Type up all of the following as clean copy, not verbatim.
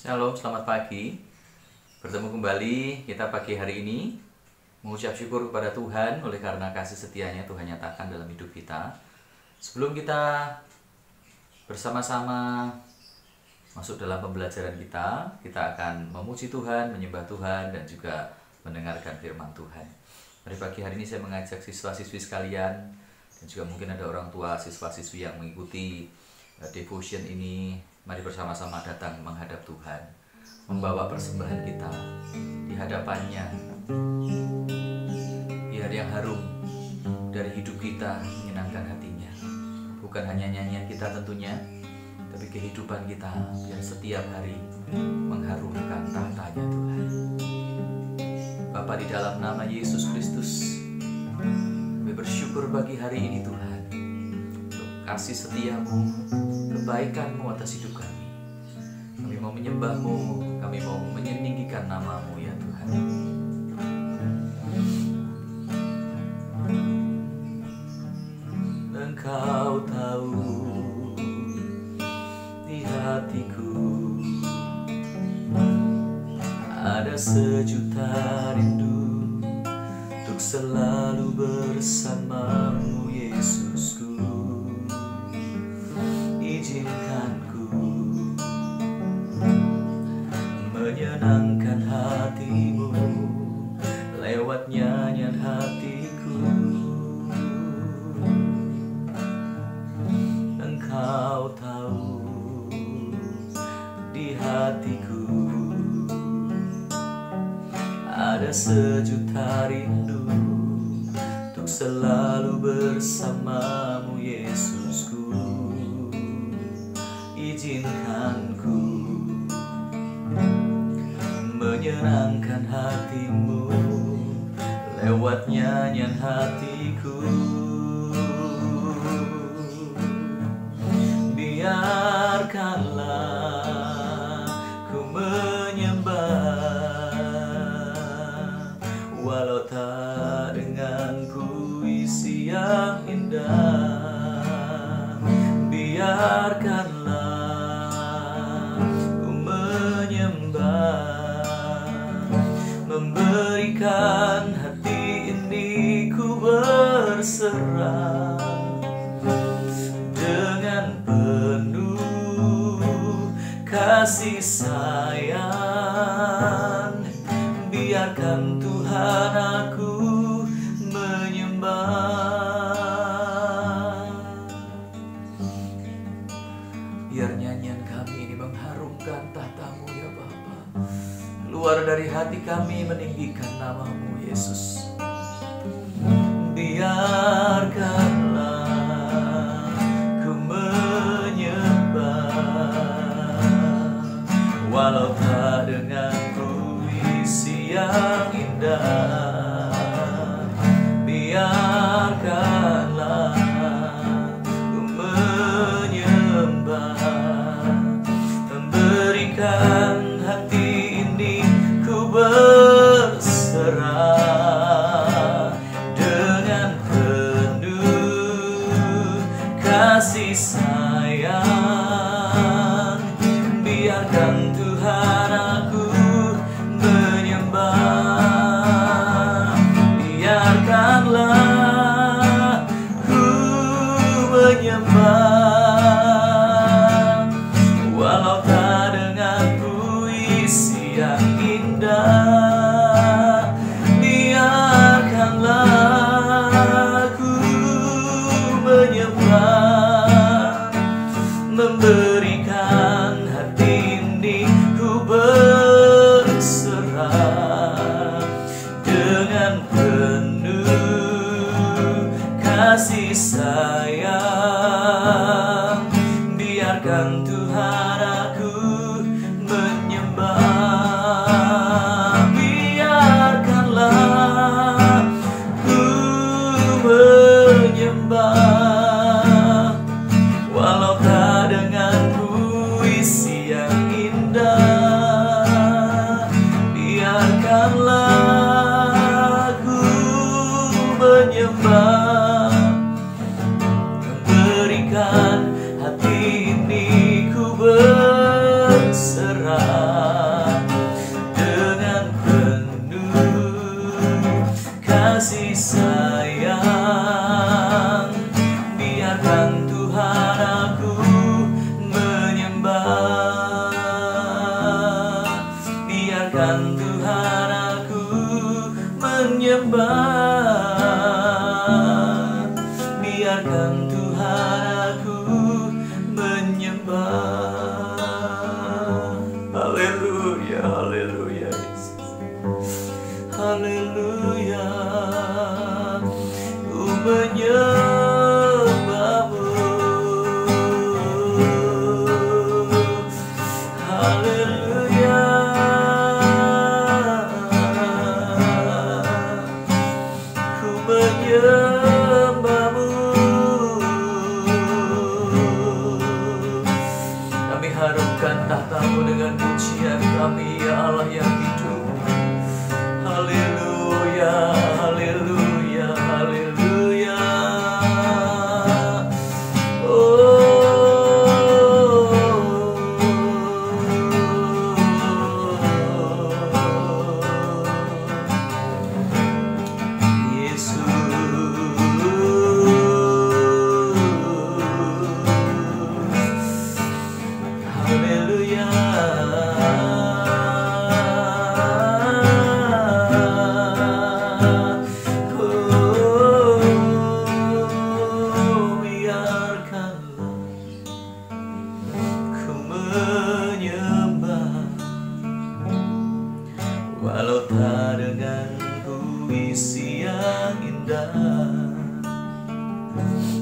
Shalom, selamat pagi. Bertemu kembali kita pagi hari ini mengucap syukur kepada Tuhan oleh karena kasih setianya Tuhan nyatakan dalam hidup kita. Sebelum kita bersama-sama masuk dalam pembelajaran kita akan memuji Tuhan, menyembah Tuhan, dan juga mendengarkan firman Tuhan. Mari pagi hari ini saya mengajak siswa-siswi sekalian, dan juga mungkin ada orang tua siswa-siswi yang mengikuti devotion ini. Mari bersama-sama datang menghadap Tuhan, membawa persembahan kita di hadapannya. Biar yang harum dari hidup kita menyenangkan hatinya. Bukan hanya nyanyian kita tentunya, tapi kehidupan kita biar setiap hari mengharumkan tahtanya Tuhan. Bapa, di dalam nama Yesus Kristus, kami bersyukur bagi hari ini Tuhan, untuk kasih setiamu, kebaikanmu atas hidup kami. Kami mau menyembahmu, kami mau menyeninggikan namamu ya Tuhan. Engkau tahu di hatiku ada sejuta rindu untuk selalu bersamamu Yesusku. Izinkanku menyenangkan hatimu lewat nyanyian hatiku. Engkau tahu di hatiku ada sejuta rindu untuk selalu bersamamu Yesusku. Izinkanku menyenangkan hatimu lewat nyanyian hatiku. Biarkanlah ku menyembah walau tak dengan puisi yang indah. Biarkanlah ku menyembah, memberikan hati ini ku berserah dengan penuh kasih sayang. Biarkan Tuhan aku menyembah. Biar nyanyian kami ini mengharumkan tahta-Mu ya Bapa. Keluar dari hati kami meninggikan namamu Yesus. Biarkanlah ku menyembah walau tak dengan puisi yang indah. Biarkanlah ku menyembah, memberikan hati ini ku berserah dengan penuh kasih sayang. Biarkan Tuhan aku menyembah. Biarkanlah ku menyembah walau tak dengan puisi yang indah. Biarkanlah ku menyembah, memberikan hati ini ku berserah dengan penuh kasih sayang. Biarkan Tuhan aku menyembah. Biarkanlah ku menyembah walau tak dengan puisi yang indah. Biarkanlah ku menyembah, kasih sayang. Biarkan Tuhan aku menyembah, biarkan Tuhan aku menyembah, biarkan Tuhan aku menyembah. Haleluya, haleluya Yesus, haleluya. Ku menyembahmu, haleluya. Ku menyembahmu. Kami harapkan tahta-Mu dengan pujian kami, ya Allah yang hidup. Haleluya, haleluya, haleluya. Haleluya. Biarkanlah ku menyembah, walau tak dengan puisi yang indah.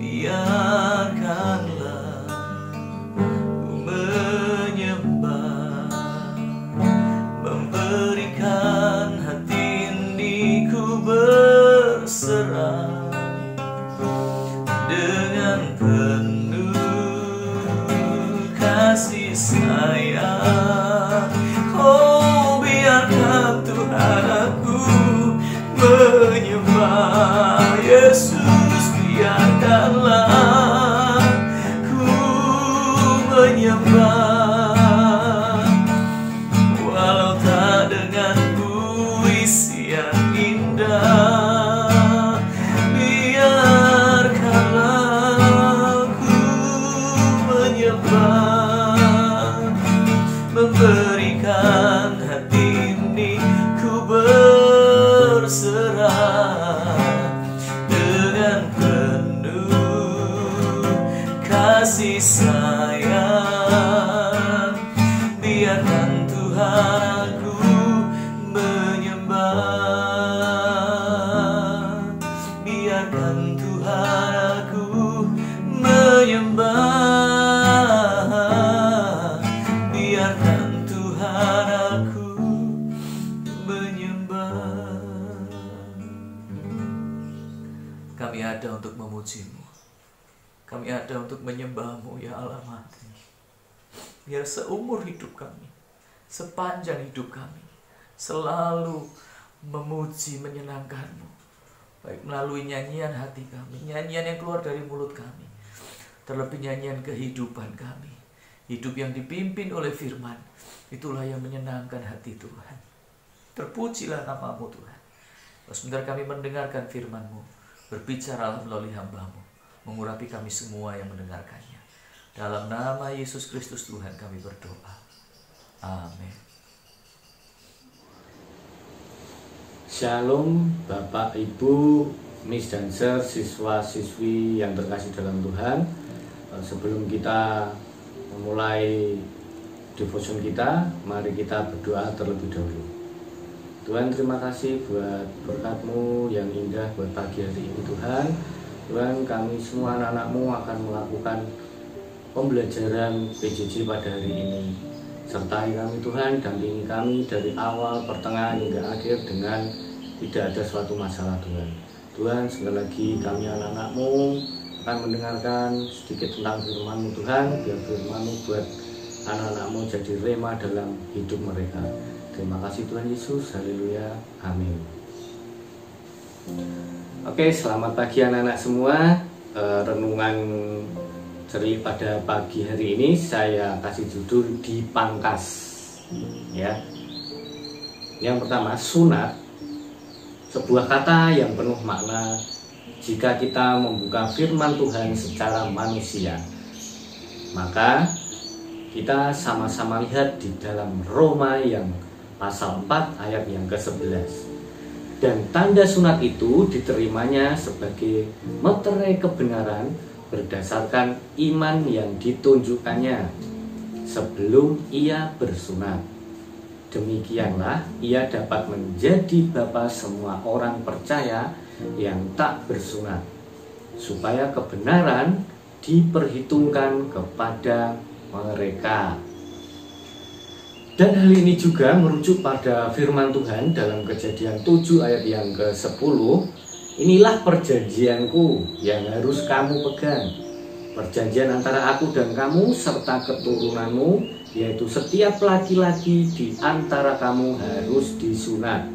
Biarkanlah memberikan hati ini ku berserah dengan penuh kasih sayang. Oh, biarkan Tuhan aku menyembah, Yesus, biarkanlah ku menyembah, memberikan hati ini ku berserah dengan penuh kasih sayang. Biarkan Tuhan aku menyembah, biarkan Tuhan aku menyembah, biarkan Tuhan aku menyembah. Kami ada untuk memuji-Mu, kami ada untuk menyembah-Mu, ya Allah mati. Biar seumur hidup kami, sepanjang hidup kami, selalu memuji, menyenangkan-Mu, baik melalui nyanyian hati kami, nyanyian yang keluar dari mulut kami, terlebih nyanyian kehidupan kami. Hidup yang dipimpin oleh firman, itulah yang menyenangkan hati Tuhan. Terpujilah nama-Mu Tuhan. Sebentar kami mendengarkan firman-Mu, berbicaralah melalui hamba-Mu, mengurapi kami semua yang mendengarkannya. Dalam nama Yesus Kristus Tuhan kami berdoa. Amin. Shalom Bapak, Ibu, Miss Dancer, siswa-siswi yang terkasih dalam Tuhan. Sebelum kita memulai devotion kita, mari kita berdoa terlebih dahulu. Tuhan, terima kasih buat berkat-Mu yang indah buat pagi hari ini Tuhan. Tuhan, kami semua anak-anak-Mu akan melakukan pembelajaran PJJ pada hari ini. Sertai kami Tuhan, dampingi kami dari awal, pertengahan hingga akhir dengan tidak ada suatu masalah Tuhan. Tuhan, sekali lagi kami anak-anak-Mu akan mendengarkan sedikit tentang firman-Mu Tuhan. Biar firman-Mu buat anak-anak-Mu jadi rema dalam hidup mereka. Terima kasih Tuhan Yesus, haleluya, amin. Oke, selamat pagi anak-anak semua. Renungan ceria pada pagi hari ini saya kasih judul Dipangkas. Ya. Yang pertama, sunat sebuah kata yang penuh makna jika kita membuka firman Tuhan secara manusia. Maka kita sama-sama lihat di dalam Roma yang pasal 4 ayat yang ke-11. Dan tanda sunat itu diterimanya sebagai meterai kebenaran berdasarkan iman yang ditunjukkannya sebelum ia bersunat. Demikianlah ia dapat menjadi bapa semua orang percaya yang tak bersunat, supaya kebenaran diperhitungkan kepada mereka. Dan hal ini juga merujuk pada firman Tuhan dalam Kejadian 7 ayat yang ke-10. Inilah perjanjianku yang harus kamu pegang, perjanjian antara aku dan kamu serta keturunanmu, yaitu setiap laki-laki di antara kamu harus disunat.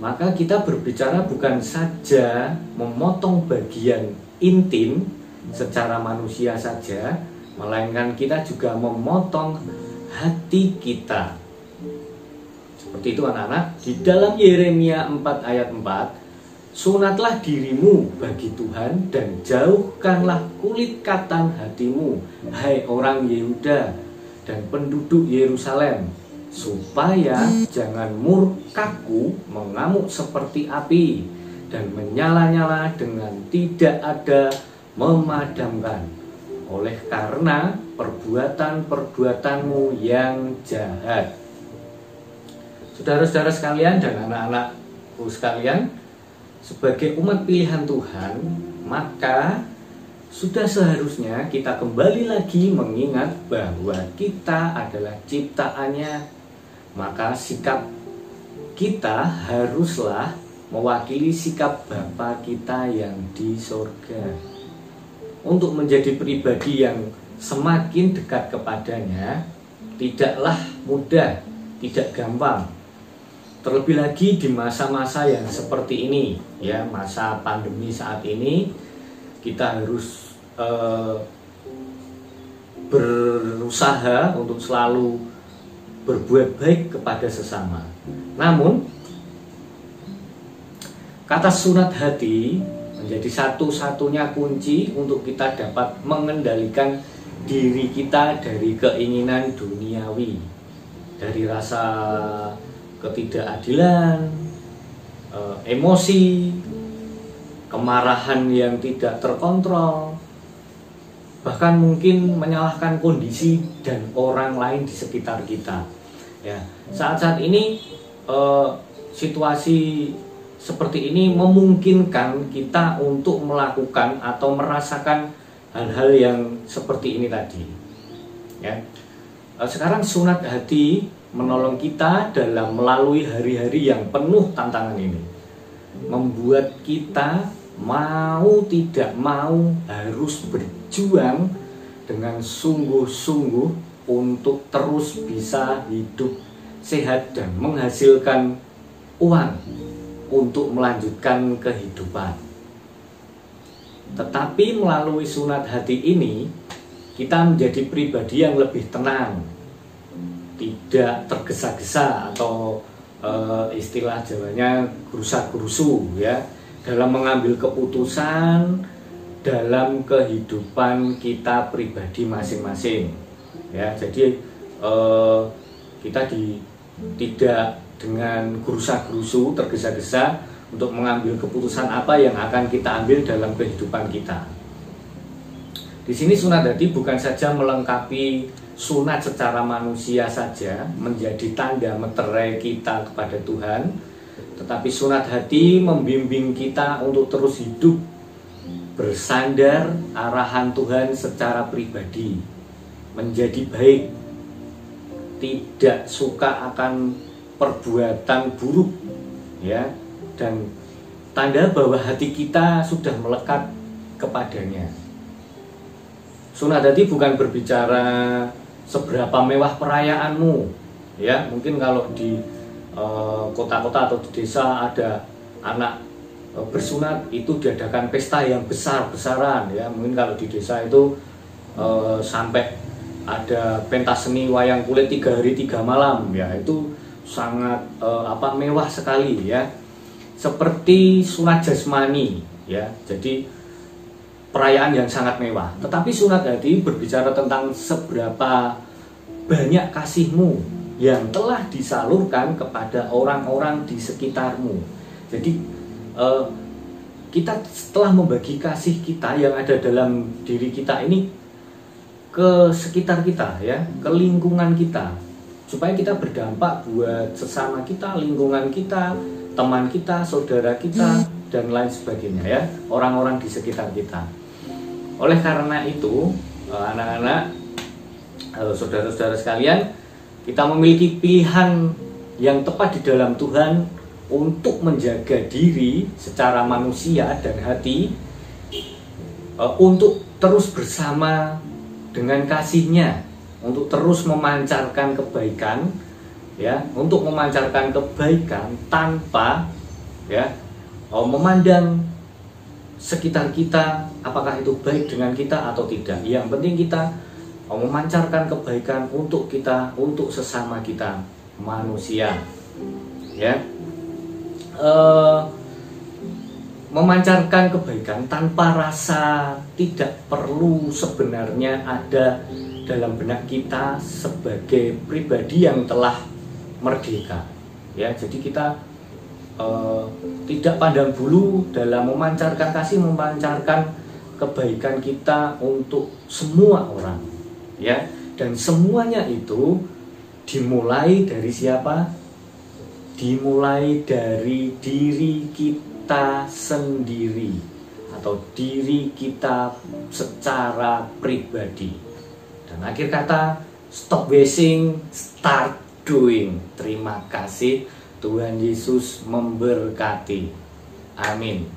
Maka kita berbicara bukan saja memotong bagian intim secara manusia saja, melainkan kita juga memotong hati kita. Seperti itu anak-anak, di dalam Yeremia 4 ayat 4, sunatlah dirimu bagi Tuhan dan jauhkanlah kulit katan hatimu, hai orang Yehuda dan penduduk Yerusalem, supaya jangan murkaku mengamuk seperti api dan menyala-nyala dengan tidak ada memadamkan, oleh karena perbuatan-perbuatanmu yang jahat. Saudara-saudara sekalian dan anak-anakku sekalian, sebagai umat pilihan Tuhan, maka sudah seharusnya kita kembali lagi mengingat bahwa kita adalah ciptaannya. Maka sikap kita haruslah mewakili sikap Bapa kita yang di surga. Untuk menjadi pribadi yang semakin dekat kepadanya tidaklah mudah, tidak gampang. Terlebih lagi di masa-masa yang seperti ini, ya, masa pandemi saat ini, kita harus berusaha untuk selalu berbuat baik kepada sesama. Namun kata sunat hati menjadi satu-satunya kunci untuk kita dapat mengendalikan diri kita dari keinginan duniawi, dari rasa ketidakadilan, emosi, kemarahan yang tidak terkontrol, bahkan mungkin menyalahkan kondisi dan orang lain di sekitar kita. Ya, saat-saat ini situasi seperti ini memungkinkan kita untuk melakukan atau merasakan hal-hal yang seperti ini tadi. Ya, sekarang sunat hati menolong kita dalam melalui hari-hari yang penuh tantangan ini, membuat kita mau tidak mau harus berjuang dengan sungguh-sungguh untuk terus bisa hidup sehat dan menghasilkan uang untuk melanjutkan kehidupan. Tetapi melalui sunat hati ini kita menjadi pribadi yang lebih tenang, tidak tergesa-gesa atau istilah Jawanya gerusa-gerusu, ya, dalam mengambil keputusan dalam kehidupan kita pribadi masing-masing. Ya, jadi kita tidak dengan gerusa-gerusu, tergesa-gesa untuk mengambil keputusan apa yang akan kita ambil dalam kehidupan kita. Di sini sunat hati bukan saja melengkapi sunat secara manusia saja, menjadi tanda meterai kita kepada Tuhan, tetapi sunat hati membimbing kita untuk terus hidup bersandar arahan Tuhan secara pribadi, menjadi baik, tidak suka akan perbuatan buruk, ya, dan tanda bahwa hati kita sudah melekat kepadanya. Sunat hati bukan berbicara seberapa mewah perayaanmu, ya, mungkin kalau di kota-kota atau di desa ada anak bersunat itu diadakan pesta yang besar-besaran, ya, mungkin kalau di desa itu sampai ada pentas seni wayang kulit 3 hari 3 malam, ya, itu sangat mewah sekali, ya. seperti sunat jasmani, ya. Jadi perayaan yang sangat mewah. Tetapi sunat hati berbicara tentang seberapa banyak kasihmu yang telah disalurkan kepada orang-orang di sekitarmu. Jadi kita setelah membagi kasih kita yang ada dalam diri kita ini ke sekitar kita, ya, ke lingkungan kita, supaya kita berdampak buat sesama kita, lingkungan kita, teman kita, saudara kita, dan lain sebagainya, ya, orang-orang di sekitar kita. Oleh karena itu, anak-anak, saudara-saudara sekalian, kita memiliki pilihan yang tepat di dalam Tuhan untuk menjaga diri secara manusia dan hati, untuk terus bersama dengan kasih-Nya, untuk terus memancarkan kebaikan, ya, untuk memancarkan kebaikan tanpa, ya, memandang sekitar kita apakah itu baik dengan kita atau tidak. Yang penting kita memancarkan kebaikan untuk kita, untuk sesama kita manusia, ya. Memancarkan kebaikan tanpa rasa tidak perlu sebenarnya ada dalam benak kita sebagai pribadi yang telah merdeka, ya. Jadi kita tidak pandang bulu dalam memancarkan kasih, memancarkan kebaikan kita untuk semua orang, ya. Dan semuanya itu dimulai dari siapa? Dimulai dari diri kita sendiri atau diri kita secara pribadi. Dan akhir kata, stop wishing, start doing. Terima kasih, Tuhan Yesus memberkati. Amin.